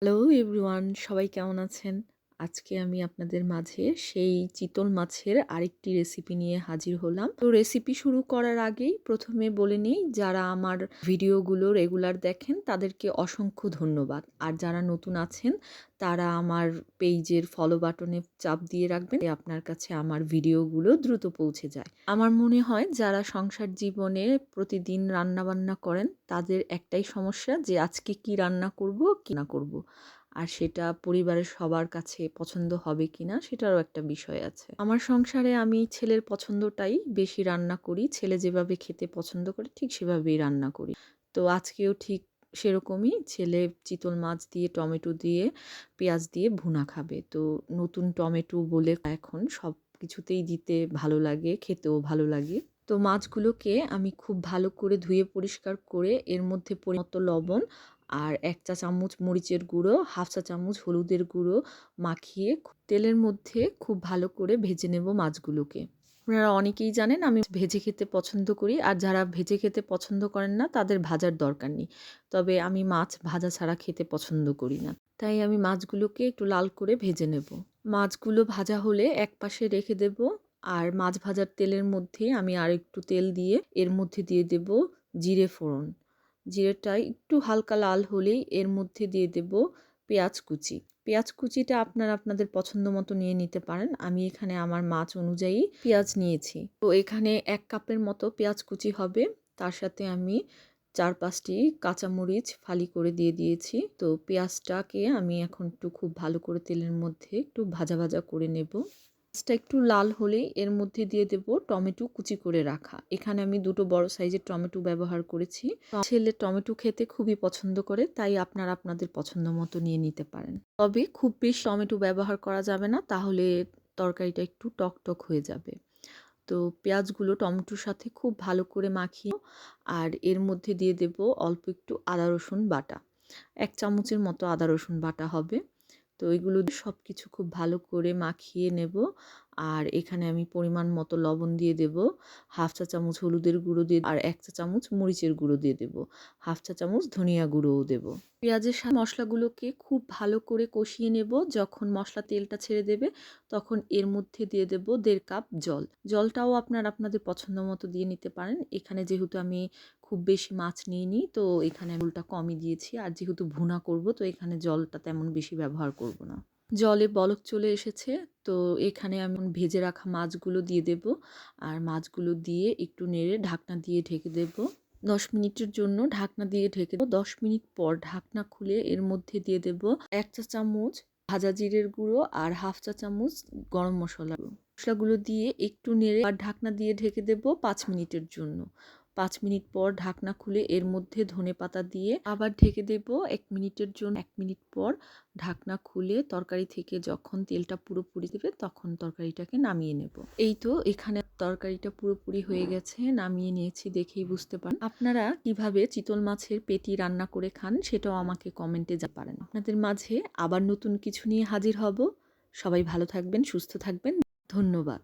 Hello everyone, সবাই কেমন আছেন? আজকে আমি আপনাদের মাঝে সেই চিতল মাছের আরেকটি রেসিপি নিয়ে হাজির হলাম। তো রেসিপি শুরু করার আগেই প্রথমে বলে নিই, যারা আমার ভিডিওগুলো রেগুলার দেখেন তাদেরকে অসংখ্য ধন্যবাদ। আর যারা নতুন আছেন তারা আমার পেজের ফলো বাটনে চাপ দিয়ে রাখবেন, আপনার কাছে আমার ভিডিওগুলো দ্রুত পৌঁছে যায়। আমার মনে হয় যারা সংসার জীবনে প্রতিদিন রান্নাবান্না করেন তাদের একটাই সমস্যা, যে আজকে কি রান্না করব কি না করব, আর সেটা পরিবারের সবার কাছে পছন্দ হবে কিনা সেটারও একটা বিষয় আছে। আমার সংসারে আমি ছেলের পছন্দটাই বেশি রান্না করি। ছেলে যেভাবে খেতে পছন্দ করে ঠিক সেভাবেই রান্না করি। তো আজকেও ঠিক সেরকমই, ছেলে চিতল মাছ দিয়ে টমেটো দিয়ে পেঁয়াজ দিয়ে ভুনা খাবে। তো নতুন টমেটো বলে এখন সব কিছুতেই দিতে ভালো লাগে, খেতেও ভালো লাগে। তো মাছগুলোকে আমি খুব ভালো করে ধুয়ে পরিষ্কার করে এর মধ্যে পরিমতো লবণ আর ১ চা চামচ মরিচের গুঁড়ো, 1/2 চা চামচ হলুদের গুঁড়ো মাখিয়ে তেলের মধ্যে খুব ভালো করে ভেজে নেব মাছগুলোকে। আপনারা অনেকেই জানেন আমি ভেজে খেতে পছন্দ করি, আর যারা ভেজে খেতে পছন্দ করেন না তাদের ভাজার দরকার নেই। তবে আমি মাছ ভাজা ছাড়া খেতে পছন্দ করি না। তাই আমি মাছগুলোকে একটু লাল করে ভেজে নেব। মাছগুলো ভাজা হলে একপাশে রেখে দেব। আর মাছ ভাজার তেলের মধ্যে আমি আরেকটু তেল দিয়ে এর মধ্যে দিয়ে দেব জিরে ফোড়ন। জিরেটা একটু হালকা লাল হলেই এর মধ্যে দিয়ে দেব পেঁয়াজ কুচি। পেঁয়াজ কুচিটা আপনারা আপনাদের পছন্দ মতো নিয়ে নিতে পারেন। আমি এখানে আমার মাছ অনুযায়ী পেঁয়াজ নিয়েছি। তো এখানে 1 কাপের মতো পেঁয়াজ কুচি হবে। তার সাথে আমি 4-5টি কাঁচামরিচ ফালি করে দিয়ে দিয়েছি। তো পেঁয়াজটাকে আমি এখন একটু খুব ভালো করে তেলের মধ্যে একটু ভাজা ভাজা করে নেব। পেঁয়াজটা একটু লাল হলেই এর মধ্যে দিয়ে দেব টমেটো কুচি করে রাখা। এখানে আমি 2টো বড় সাইজের টমেটো ব্যবহার করেছি। ছেলে টমেটো খেতে খুবই পছন্দ করে, তাই আপনারা আপনাদের পছন্দ মতো নিয়ে নিতে পারেন। তবে খুব বেশি টমেটো ব্যবহার করা যাবে না, তাহলে তরকারিটা একটু টকটক হয়ে যাবে। তো পেঁয়াজগুলো টমেটোর সাথে খুব ভালো করে মাখিয়ে আর এর মধ্যে দিয়ে দেব অল্প একটু আদা রসুন বাটা। 1 চামচের মতো আদা রসুন বাটা হবে। তো এগুলো সব কিছু খুব ভালো করে মাখিয়ে নেব। আর এখানে আমি পরিমাণ মতো লবণ দিয়ে দেব, 1/2 চা চামচ হলুদের গুঁড়ো দিয়ে আর 1 চা চামচ মরিচের গুঁড়ো দিয়ে দেব, 1/2 চা চামচ ধনিয়া গুঁড়োও দেব। পেঁয়াজের সাথে মশলাগুলোকে খুব ভালো করে কষিয়ে নেব। যখন মশলা তেলটা ছেড়ে দেবে তখন এর মধ্যে দিয়ে দেব 1.5 কাপ জল। জলটাও আপনারা আপনাদের পছন্দ মতো দিয়ে নিতে পারেন। এখানে যেহেতু আমি খুব বেশি মাছ নিইনি, তো এখানে ঝোলটা কমই দিয়েছি। আর যেহেতু ভুনা করব, তো এখানে জলটা তেমন বেশি ব্যবহার করব না। জলে বলক চলে এসেছে, তো এখানে আমি ভেজে রাখা মাছগুলো দিয়ে দেব। আর মাছগুলো দিয়ে একটু নেড়ে ঢাকনা দিয়ে ঢেকে দেব। 10 মিনিটের জন্য ঢাকনা দিয়ে ঢেকে দেব। 10 মিনিট পর ঢাকনা খুলে এর মধ্যে দিয়ে দেব 1 চা চামচ ভাজা জিরের গুঁড়ো আর 1/2 চা চামচ গরম মশলা। মশলাগুলো দিয়ে একটু নেড়ে আর ঢাকনা দিয়ে ঢেকে দেব 5 মিনিটের জন্য। 5 মিনিট পর ঢাকনা খুলে এর মধ্যে ধনেপাতা দিয়ে আবার ঢেকে দেব 1 মিনিটের জন্য। 1 মিনিট পর ঢাকনা খুলে তরকারি থেকে যখন তেলটা পুরোপুরি দেবে তখন তরকারিটাকে নামিয়ে নেব। এই তো এখানে তরকারিটা পুরোপুরি হয়ে গেছে, নামিয়ে নিয়েছি, দেখেই বুঝতে পারেন। আপনারা কিভাবে চিতল মাছের পেটি রান্না করে খান সেটাও আমাকে কমেন্টে জানাতে পারেন। আপনাদের মাঝে আবার নতুন কিছু নিয়ে হাজির হব। সবাই ভালো থাকবেন, সুস্থ থাকবেন। ধন্যবাদ।